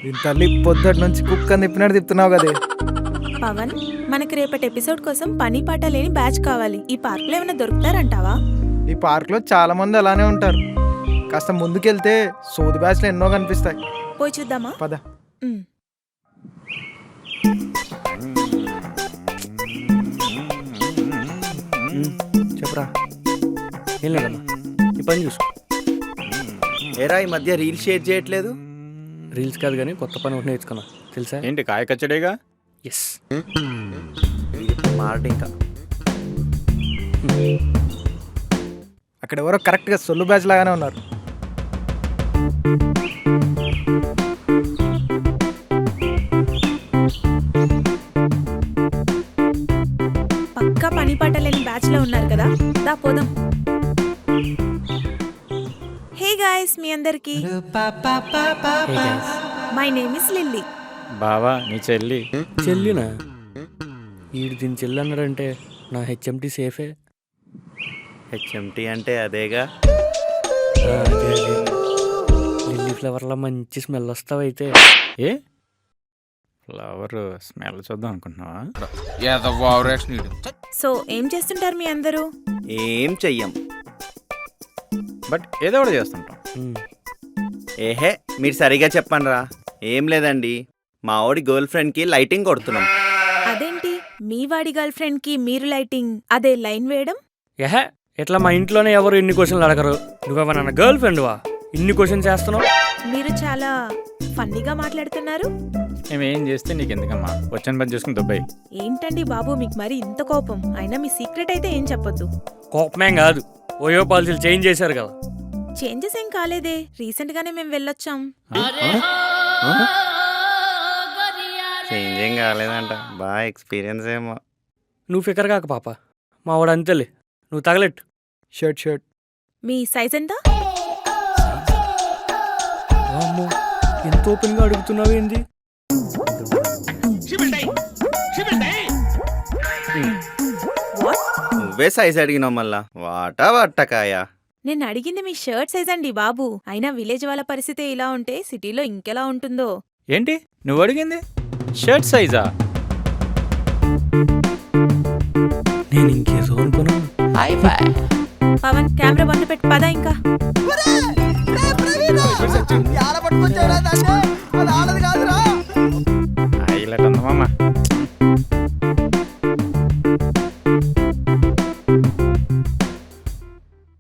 దీని తల్లి పొద్దుటి నుంచి కుక్కని తిప్పినట్టు తిప్పుతున్నావు కదే. పవన్, మనకి రేపటి ఎపిసోడ్ కోసం పని పాట లేని బ్యాచ్ కావాలి. ఈ పార్క్ లో ఏమైనా దొరుకుతారంటావా? ఈ పార్క్లో చాలా మంది అలానే ఉంటారు. కాస్త ముందుకెళ్తే సోది బ్యాచ్లు ఎన్నో కనిపిస్తాయి. పోయి చూద్దామా? పద. ఉమ్. చెప్పరా, ఏం లేదమ్మా, ఈ పని చూసుకో. ఏరా ఈ మధ్య రీల్ షేర్ చేయట్లేదు? రీల్స్ కాదు కానీ కొత్త పని ఒకటి నేర్చుకున్నా తెలుసా? ఏంటి కాయ కచ్చడేగా? ఎస్. మాట ఇంకా అక్కడ ఎవరో కరెక్ట్గా సొల్లు బ్యాచ్ లాగానే ఉన్నారు. పక్కా పని పాట లేని బ్యాచ్ లో ఉన్నారు కదా, దా పోదాం. హే గాయ్స్, మీ అందరికి మై నేమ్ ఇస్ లిల్లీ. బావా నీ చెల్లి. చెల్లినా? వీడు దీని చెల్లి అన్నాడంటే నా హెచ్ఎంటీ సేఫే. హెచ్ఎంటీ అంటే అదేగా. అదే లిల్లీ ఫ్లేవర్లో మంచి స్మెల్ వస్తావైతే. ఏ ఫ్లవర్ స్మెల్ చూద్దాం అనుకుంటున్నావా? సో ఏం చేస్తుంటారు మీ అందరూ? ఏం చెయ్యం. బట్ ఏదో ఒకటి చేస్తుంటాం. ఏహే మీరు సరిగా చెప్పండి రా. ఏం లేదండి, మా వాడి గర్ల్ ఫ్రెండ్కి లైటింగ్ కొడుతున్నాం. అదేంటి, మీ వాడి గర్ల్ ఫ్రెండ్ కి మీరు లైటింగ్, అదే లైన్ వేయడం? ఏహే, ఇట్లా మా ఇంట్లోనే ఎవరు ఇన్ని క్వశ్చన్లు అడగరు. నువ్వెవరు నన్న గర్ల్ ఫ్రెండ్వా ఇన్ని క్వశ్చన్ చేస్తున్నావు? మీరు చాలా ఫన్నీగా మాట్లాడుతున్నారు. మేము ఏం చేస్తే నీకు ఎందుకమ్మా, వచ్చని పని చేసుకుని దుబ్బాయి. ఏంటండి బాబు మీకు మరి ఇంత కోపం? అయినా మీ సీక్రెట్ అయితే ఏం చెప్పొద్దు. కోపమేం కాదు, ఓయో పాలసీలు చేంజ్ చేశారు కదా. చేంజెస్ ఏం కాలేదే, రీసెంట్ గానే మేము వెళ్ళొచ్చాం. చేంజ్ ఏం కాలేదంట, బాగా ఎక్స్పీరియన్స్ ఏమో. నువ్వు ఫికర్ కాక పాప, మా వాడు అంతేలే, నువ్వు తగలెట్టు. షర్ట్ మీ సైజ్ ఎంత? వామ్మో, ఎంత ఓపెన్గా అడుగుతున్నావు ఏంది? వాట్? నువ్వే సైజ్ అడిగినావు మళ్ళా. వాటకాయ. నేను అడిగింది మీ షర్ట్ సైజ్ అండి బాబు. అయినా విలేజ్ వాళ్ళ పరిస్థితి ఇలా ఉంటే సిటీలో ఇంకెలా ఉంటుందో. ఏంటి నువ్వు అడిగింది షర్ట్ సైజా? నేను ఇంకేదో అనుకున్నాను. పవన్, కెమెరా బంద్ పెట్టి పదా ఇంకా.